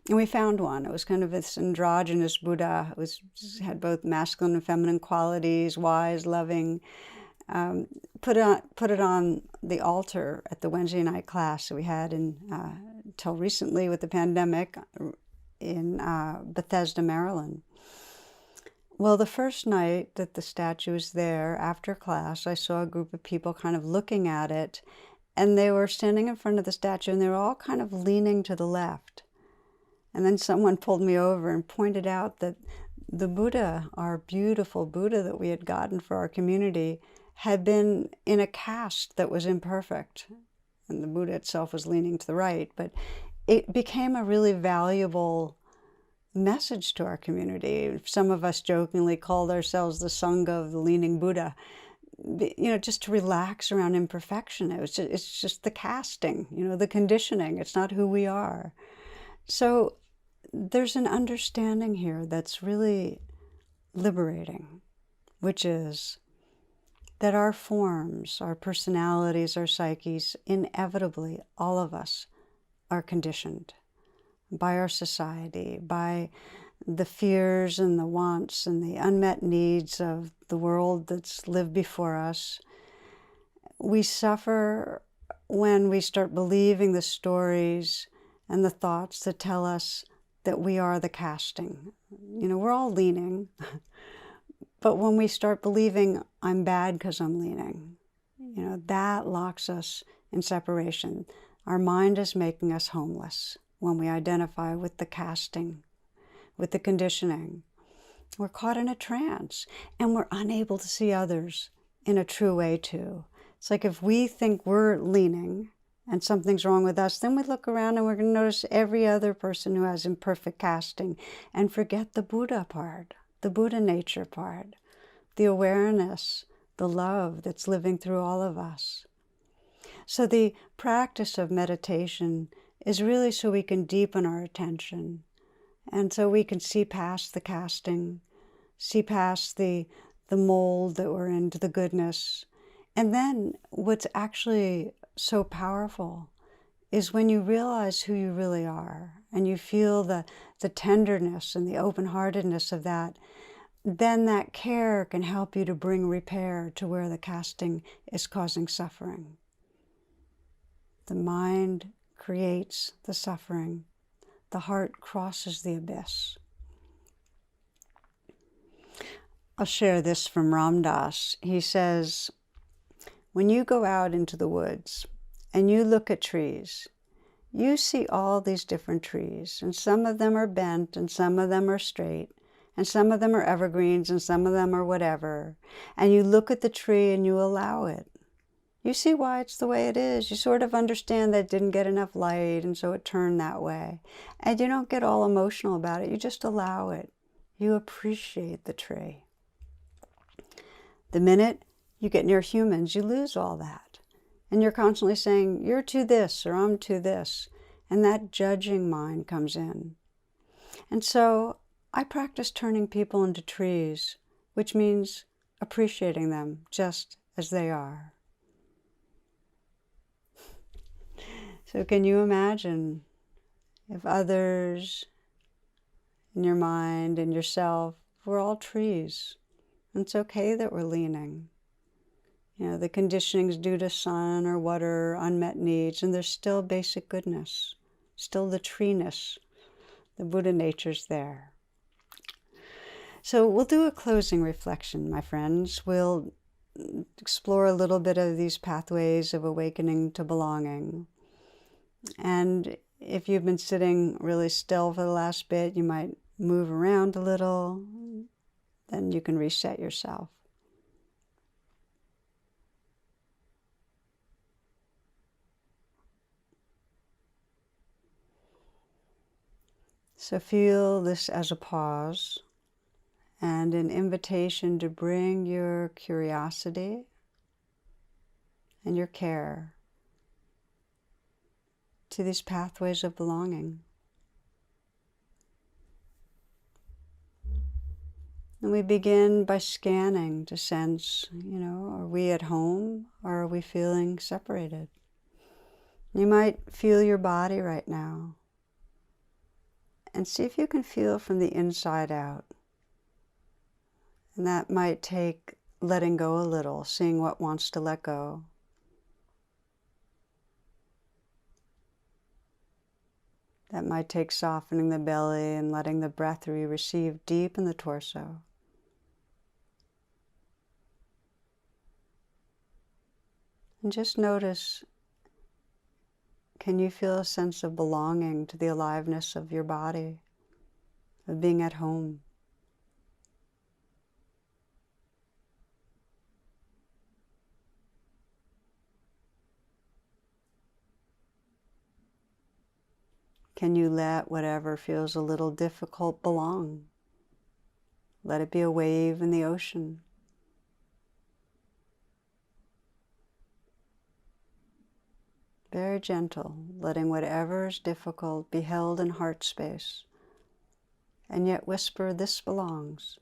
And we found one. It was kind of this androgynous Buddha. It had both masculine and feminine qualities, wise, loving. Put it on the altar at the Wednesday night class that we had until recently with the pandemic in Bethesda, Maryland. Well, the first night that the statue was there, after class, I saw a group of people kind of looking at it, and they were standing in front of the statue, and they were all kind of leaning to the left. And then someone pulled me over and pointed out that the Buddha, our beautiful Buddha that we had gotten for our community, had been in a caste that was imperfect. And the Buddha itself was leaning to the right, but it became a really valuable message to our community. Some of us jokingly called ourselves the Sangha of the Leaning Buddha, just to relax around imperfection. It's just the casting, the conditioning. It's not who we are. So there's an understanding here that's really liberating, which is that our forms, our personalities, our psyches, inevitably, all of us are conditioned by our society, by the fears and the wants and the unmet needs of the world that's lived before us. We suffer when we start believing the stories and the thoughts that tell us that we are the casting. We're all leaning, but when we start believing I'm bad because I'm leaning, that locks us in separation. Our mind is making us homeless when we identify with the casting, with the conditioning. We're caught in a trance, and we're unable to see others in a true way too. It's like if we think we're leaning and something's wrong with us, then we look around and we're going to notice every other person who has imperfect casting and forget the Buddha part, the Buddha nature part, the awareness, the love that's living through all of us. So the practice of meditation is really so we can deepen our attention, and so we can see past the casting, see past the mold that we're in to the goodness. And then what's actually so powerful is when you realize who you really are and you feel the tenderness and the open-heartedness of that, then that care can help you to bring repair to where the casting is causing suffering. The mind creates the suffering. The heart crosses the abyss. I'll share this from Ram Dass. He says, when you go out into the woods and you look at trees, you see all these different trees, and some of them are bent and some of them are straight, and some of them are evergreens and some of them are whatever. And you look at the tree and you allow it. You see why it's the way it is. You sort of understand that it didn't get enough light and so it turned that way. And you don't get all emotional about it. You just allow it. You appreciate the tree. The minute you get near humans, you lose all that. And you're constantly saying, you're to this or I'm to this. And that judging mind comes in. And so I practice turning people into trees, which means appreciating them just as they are. So can you imagine if others in your mind and yourself, we're all trees. And it's okay that we're leaning. The conditioning's due to sun or water, unmet needs, and there's still basic goodness, still the treeness, the Buddha nature's there. So we'll do a closing reflection, my friends. We'll explore a little bit of these pathways of awakening to belonging. And if you've been sitting really still for the last bit, you might move around a little, then you can reset yourself. So feel this as a pause and an invitation to bring your curiosity and your care to these pathways of belonging. And we begin by scanning to sense, are we at home or are we feeling separated? You might feel your body right now and see if you can feel from the inside out. And that might take letting go a little, seeing what wants to let go. That might take softening the belly and letting the breath receive deep in the torso. And just notice, can you feel a sense of belonging to the aliveness of your body, of being at home? Can you let whatever feels a little difficult belong? Let it be a wave in the ocean. Very gentle, letting whatever is difficult be held in heart space, and yet whisper, this belongs.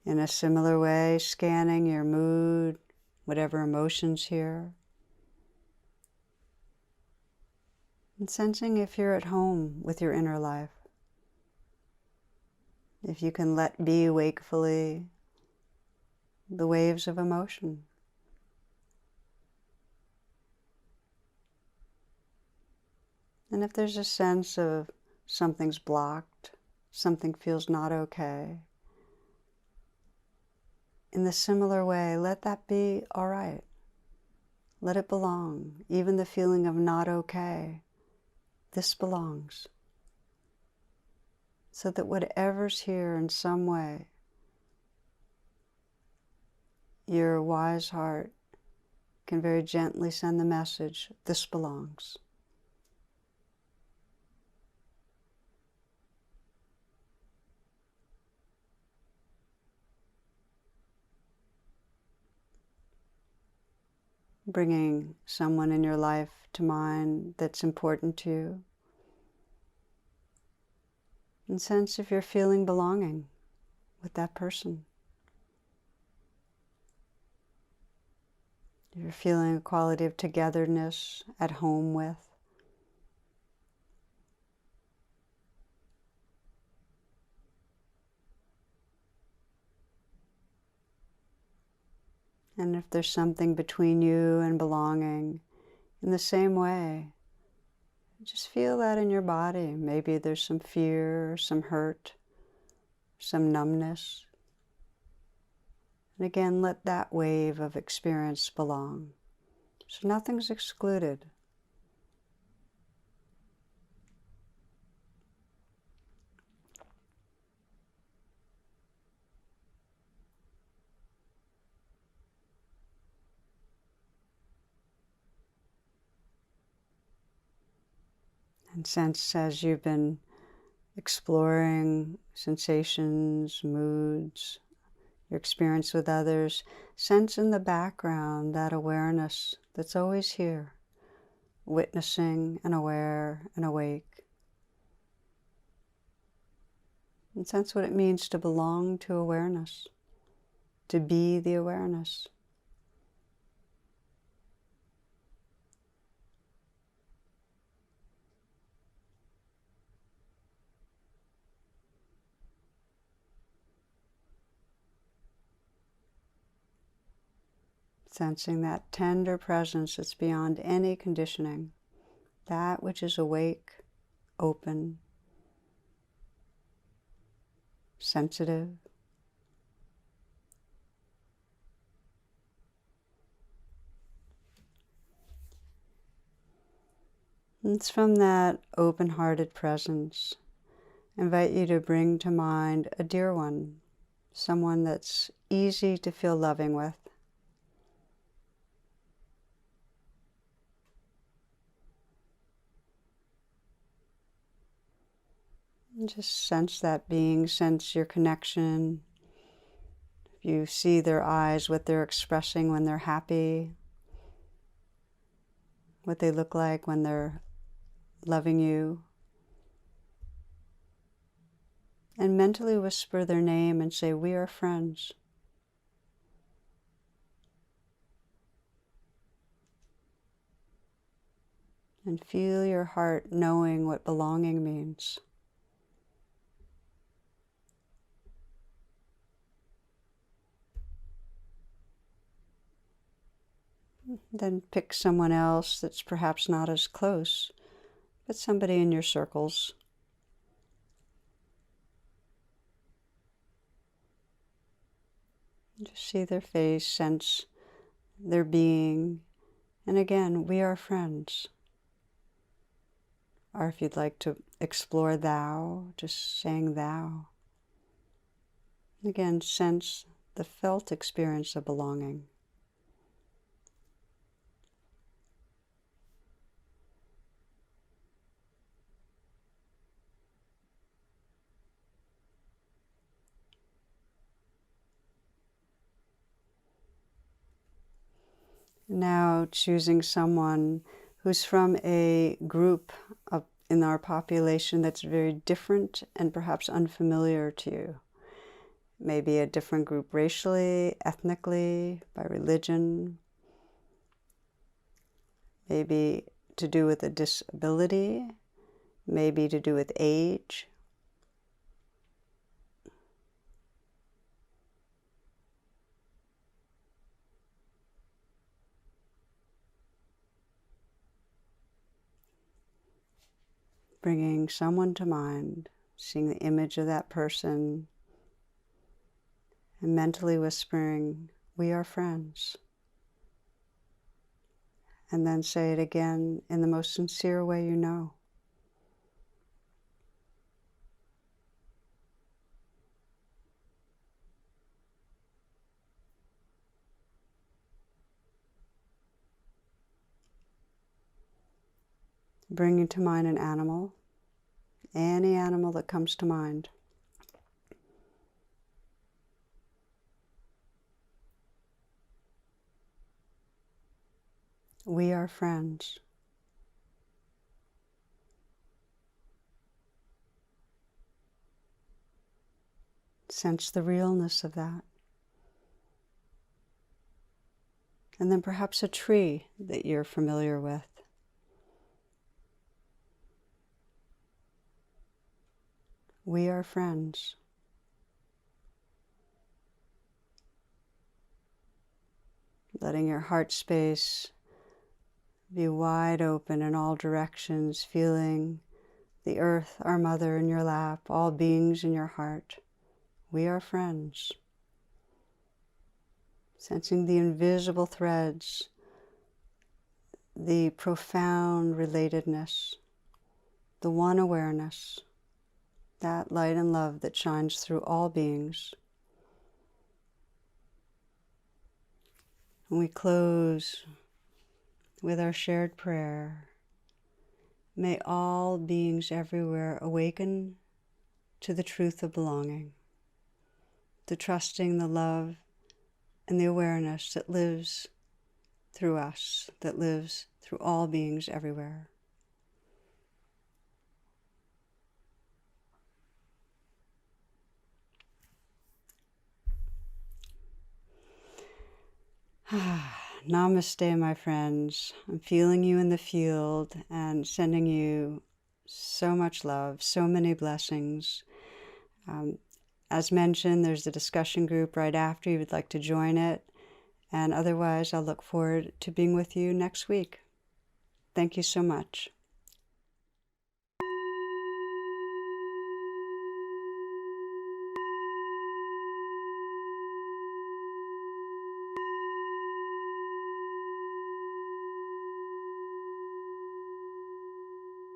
In a similar way, scanning your mood, whatever emotions here, and sensing if you're at home with your inner life. If you can let be wakefully the waves of emotion. And if there's a sense of something's blocked, something feels not okay, in the similar way, let that be all right. Let it belong. Even the feeling of not okay, this belongs. So that whatever's here in some way, your wise heart can very gently send the message, this belongs. Bringing someone in your life to mind that's important to you. And sense if you're feeling belonging with that person. If you're feeling a quality of togetherness at home with. And if there's something between you and belonging, in the same way, just feel that in your body. Maybe there's some fear, some hurt, some numbness. And again, let that wave of experience belong. So nothing's excluded. And sense as you've been exploring sensations, moods, your experience with others, sense in the background that awareness that's always here, witnessing and aware and awake. And sense what it means to belong to awareness, to be the awareness. Sensing that tender presence that's beyond any conditioning, that which is awake, open, sensitive. And it's from that open-hearted presence, I invite you to bring to mind a dear one, someone that's easy to feel loving with. And just sense that being, sense your connection. If you see their eyes, what they're expressing when they're happy, what they look like when they're loving you. And mentally whisper their name and say, we are friends. And feel your heart knowing what belonging means. Then pick someone else that's perhaps not as close, but somebody in your circles. Just see their face, sense their being. And again, we are friends. Or if you'd like to explore thou, just saying thou. Again, sense the felt experience of belonging. Now choosing someone who's from a group in our population that's very different and perhaps unfamiliar to you. Maybe a different group racially, ethnically, by religion. Maybe to do with a disability. Maybe to do with age. Bringing someone to mind, seeing the image of that person, and mentally whispering, we are friends. And then say it again in the most sincere way you know. Bringing to mind an animal, any animal that comes to mind. We are friends. Sense the realness of that. And then perhaps a tree that you're familiar with. We are friends. Letting your heart space be wide open in all directions, feeling the earth, our mother, in your lap, all beings in your heart. We are friends. Sensing the invisible threads, the profound relatedness, the one awareness, that light and love that shines through all beings. And we close with our shared prayer. May all beings everywhere awaken to the truth of belonging, to trusting the love and the awareness that lives through us, that lives through all beings everywhere. Namaste, my friends. I'm feeling you in the field and sending you so much love, so many blessings. As mentioned, there's a discussion group right after you would like to join it. And otherwise, I'll look forward to being with you next week. Thank you so much.